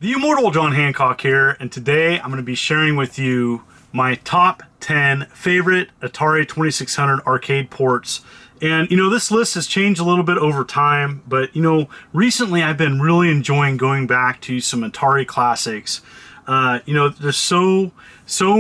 The Immortal John Hancock here, and today I'm going to be sharing with you my top 10 favorite Atari 2600 arcade ports. And this list has changed a little bit over time, but recently I've been really enjoying going back to some Atari classics. There's so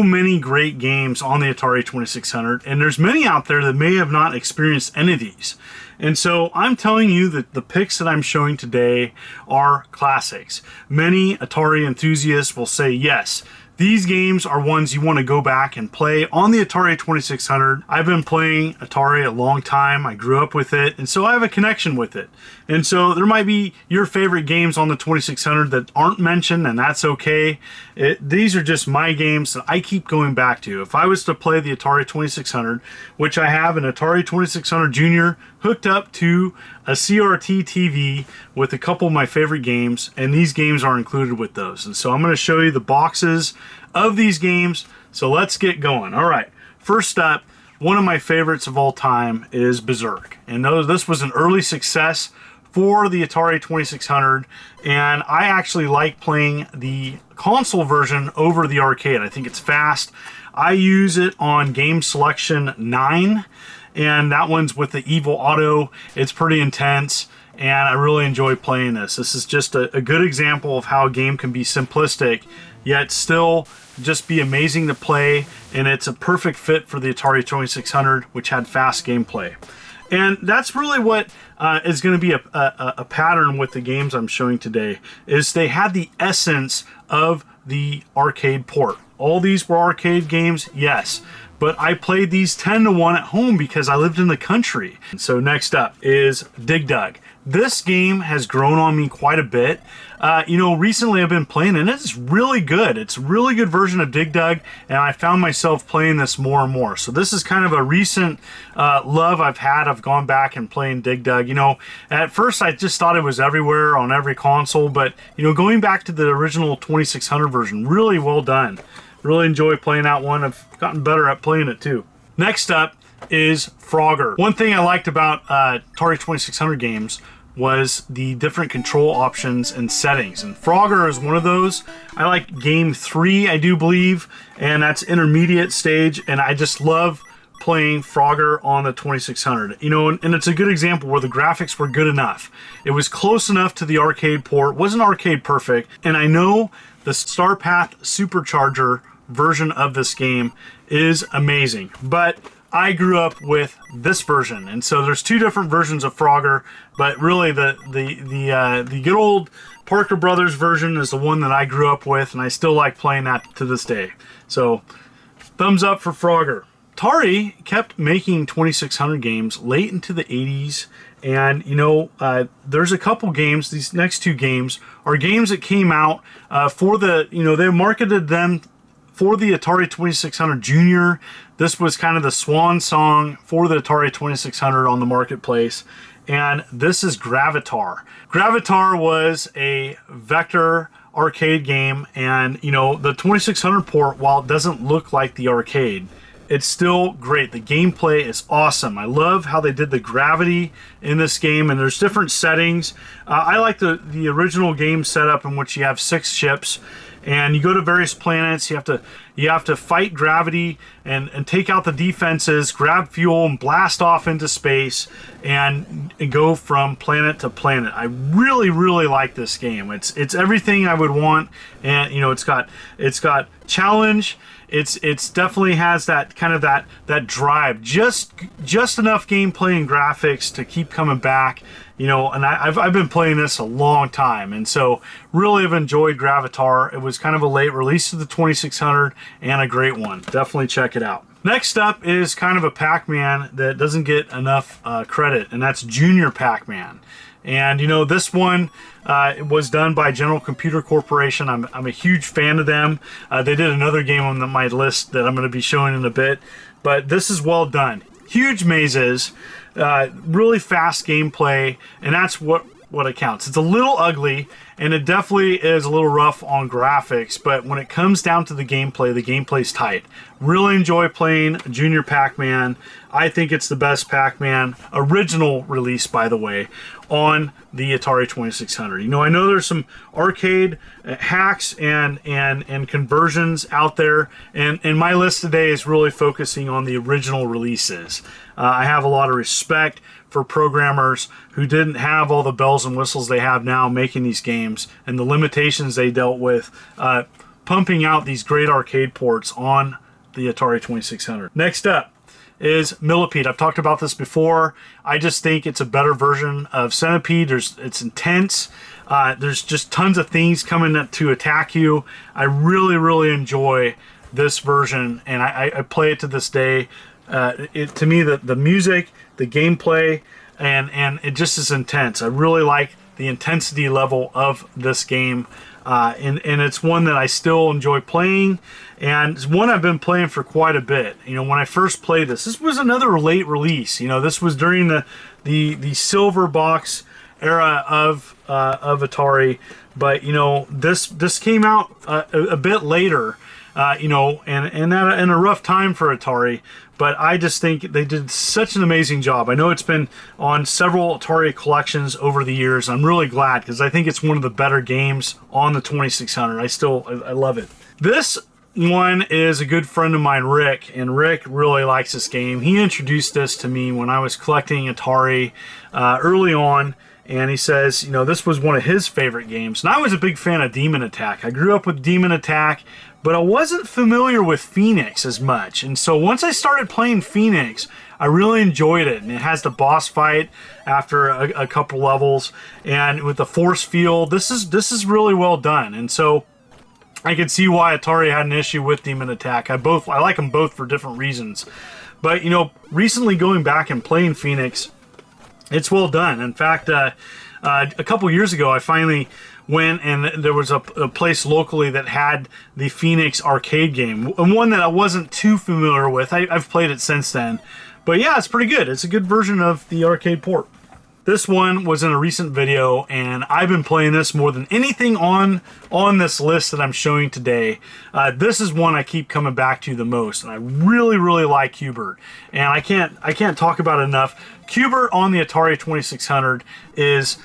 many great games on the Atari 2600, and there's many out there that may have not experienced any of these. And so I'm telling you that the picks that I'm showing today are classics. Many Atari enthusiasts will say, yes, these games are ones you want to go back and play on the Atari 2600. I've been playing Atari a long time. I grew up with it, and so I have a connection with it. And so there might be your favorite games on the 2600 that aren't mentioned, and that's okay. These are just my games that I keep going back to. If I was to play the Atari 2600, which I have an Atari 2600 Junior hooked up to a CRT TV with a couple of my favorite games, and these games are included with those. And so I'm going to show you the boxes of these games. So let's get going. All right, first up, one of my favorites of all time is Berzerk. And this was an early success for the Atari 2600, and I actually like playing the console version over the arcade. I think it's fast. I use it on Game Selection 9, and that one's with the Evil Auto. It's pretty intense, and I really enjoy playing this. This is just a good example of how a game can be simplistic, yet still just be amazing to play, and it's a perfect fit for the Atari 2600, which had fast gameplay. And that's really what is going to be a pattern with the games I'm showing today, is they had the essence of the arcade port. All these were arcade games, yes, but I played these 10-to-1 at home because I lived in the country. So next up is Dig Dug. This game has grown on me quite a bit. Recently I've been playing it, and it's really good. It's a really good version of Dig Dug, and I found myself playing this more and more. So this is kind of a recent love I've had. I've gone back and playing Dig Dug. At first I just thought it was everywhere on every console, but going back to the original 2600 version, really well done. Really enjoy playing that one. I've gotten better at playing it too. Next up is Frogger. One thing I liked about Atari 2600 games was the different control options and settings, and Frogger is one of those. I like game 3, I do believe, and that's intermediate stage, and I just love playing Frogger on the 2600. And it's a good example where the graphics were good enough. It was close enough to the arcade port, wasn't arcade perfect, and I know the Starpath Supercharger version of this game is amazing, but I grew up with this version, and so there's two different versions of Frogger, but really the good old Parker Brothers version is the one that I grew up with, and I still like playing that to this day. So thumbs up for Frogger. Atari kept making 2600 games late into the 80s, and there's a couple games. These next two games are games that came out for the, they marketed them for the Atari 2600 Junior. This was kind of the swan song for the Atari 2600 on the marketplace, and this is Gravitar. Gravitar was a vector arcade game, and the 2600 port, while it doesn't look like the arcade, it's still great. The gameplay is awesome. I love how they did the gravity in this game, and there's different settings. I like the original game setup in which you have 6 ships, and you go to various planets. You have to fight gravity and take out the defenses, grab fuel, and blast off into space, and go from planet to planet. I really, really like this game. It's everything I would want, and it's got challenge. It's definitely has that kind of that drive, just enough gameplay and graphics to keep coming back. And I've been playing this a long time, and so really have enjoyed Gravitar. It was kind of a late release to the 2600 and a great one. Definitely check it out. Next up is kind of a Pac Man that doesn't get enough credit, and that's Junior Pac Man. And this one was done by General Computer Corporation. I'm a huge fan of them. They did another game on my list that I'm going to be showing in a bit, but this is well done. Huge mazes, really fast gameplay, and that's what what it counts. It's a little ugly, and it definitely is a little rough on graphics, but when it comes down to the gameplay's tight. Really enjoy playing Junior Pac Man. I think it's the best Pac Man, original release, by the way, on the Atari 2600. You know, I know there's some arcade hacks and conversions out there, and my list today is really focusing on the original releases. I have a lot of respect for programmers who didn't have all the bells and whistles they have now making these games, and the limitations they dealt with pumping out these great arcade ports on the Atari 2600. Next up is Millipede. I've talked about this before. I just think it's a better version of Centipede. It's intense. There's just tons of things coming to attack you. I really enjoy this version, and I play it to this day. To me, the music, the gameplay, and it just is intense. I really like the intensity level of this game, and it's one that I still enjoy playing, and it's one I've been playing for quite a bit. You know, when I first played this was another late release. You know, this was during the silver box era of Atari, but you know, this came out a bit later. You know, and in a rough time for Atari, but I just think they did such an amazing job. I know it's been on several Atari collections over the years. I'm really glad, because I think it's one of the better games on the 2600. I love it. This one is a good friend of mine, Rick, and Rick really likes this game. He introduced this to me when I was collecting Atari early on. And he says, you know, this was one of his favorite games. And I was a big fan of Demon Attack. I grew up with Demon Attack, but I wasn't familiar with Phoenix as much. And so once I started playing Phoenix, I really enjoyed it. And it has the boss fight after a couple levels. And with the force field, this is really well done. And so I could see why Atari had an issue with Demon Attack. I like them both for different reasons. But, you know, recently going back and playing Phoenix, it's well done. In fact, a couple years ago, I finally went, and there was a place locally that had the Phoenix arcade game, and one that I wasn't too familiar with. I've played it since then. But yeah, it's pretty good. It's a good version of the arcade port. This one was in a recent video, and I've been playing this more than anything on this list that I'm showing today. This is one I keep coming back to the most, and I really like Q*bert. And I can't talk about it enough. Q*bert on the Atari 2600 is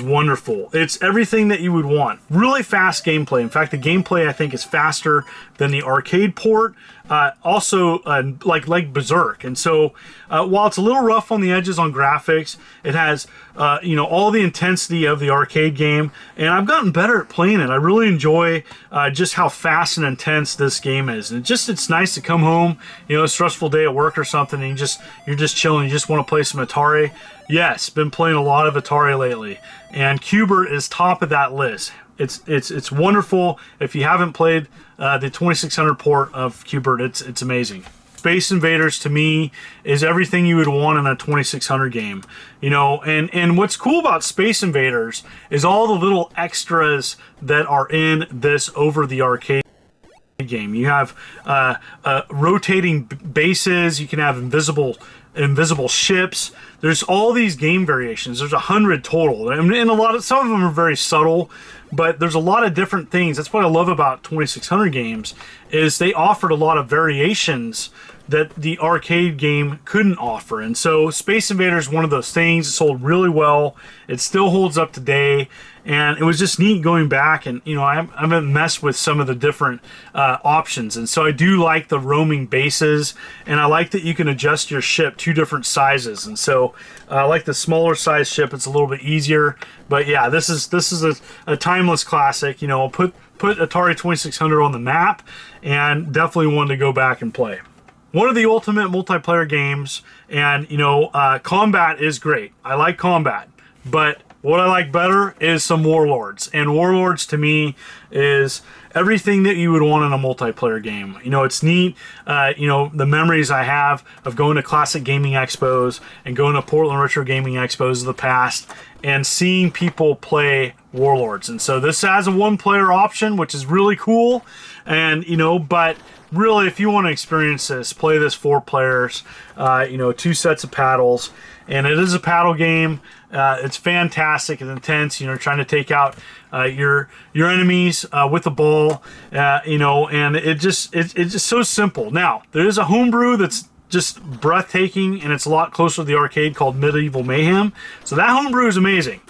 wonderful. It's everything that you would want. Really fast gameplay. In fact, the gameplay I think is faster than the arcade port. Also, like Berzerk. And so, while it's a little rough on the edges on graphics, it has you know, all the intensity of the arcade game. And I've gotten better at playing it. I really enjoy just how fast and intense this game is. And it's nice to come home, you know, a stressful day at work or something, and you're just chilling. You just want to play some Atari. Yes, been playing a lot of Atari lately, and Q*bert is top of that list. It's wonderful. If you haven't played the 2600 port of Q*bert, it's amazing. Space Invaders to me is everything you would want in a 2600 game, you know. And what's cool about Space Invaders is all the little extras that are in this over the arcade game. You have rotating bases. You can have invisible ships. There's all these game variations. There's 100 total, and some of them are very subtle, but there's a lot of different things. That's what I love about 2600 games, is they offered a lot of variations that the arcade game couldn't offer. And so Space Invaders is one of those things. It sold really well. It still holds up today. And it was just neat going back, and you know, I haven't messed with some of the different options, and so I do like the roaming bases, and I like that you can adjust your ship to different sizes. And so I like the smaller size ship; it's a little bit easier. But yeah, this is a timeless classic. You know, put Atari 2600 on the map, and definitely one to go back and play. One of the ultimate multiplayer games, and you know, combat is great. I like combat, but what I like better is some Warlords. And Warlords to me is everything that you would want in a multiplayer game. You know, it's neat. You know, the memories I have of going to classic gaming expos and going to Portland Retro Gaming Expos of the past and seeing people play Warlords. And so this has a one-player option, which is really cool. And, you know, but really, if you want to experience this, play this 4 players, you know, 2 sets of paddles. And it is a paddle game. It's fantastic and intense, you know, trying to take out your enemies with the ball, you know, and it's just so simple. Now, there is a homebrew that's just breathtaking, and it's a lot closer to the arcade, called Medieval Mayhem. So that homebrew is amazing.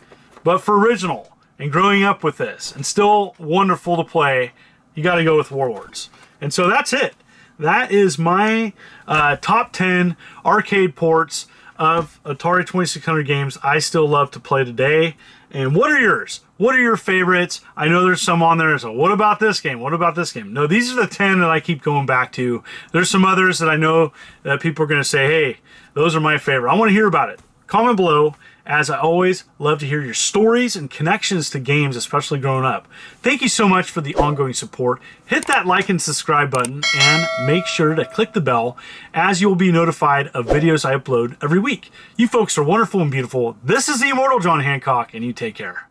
But for original and growing up with this and still wonderful to play, you got to go with Warlords. And so that's it. That is my top 10 arcade ports of Atari 2600 games I still love to play today. And what are yours? What are your favorites? I know there's some on there, so what about this game? What about this game? No, these are the 10 that I keep going back to. There's some others that I know that people are going to say, hey, those are my favorite. I want to hear about it. Comment below. As I always love to hear your stories and connections to games, especially growing up. Thank you so much for the ongoing support. Hit that like and subscribe button, and make sure to click the bell, as you will be notified of videos I upload every week. You folks are wonderful and beautiful. This is the Immortal John Hancock, and you take care.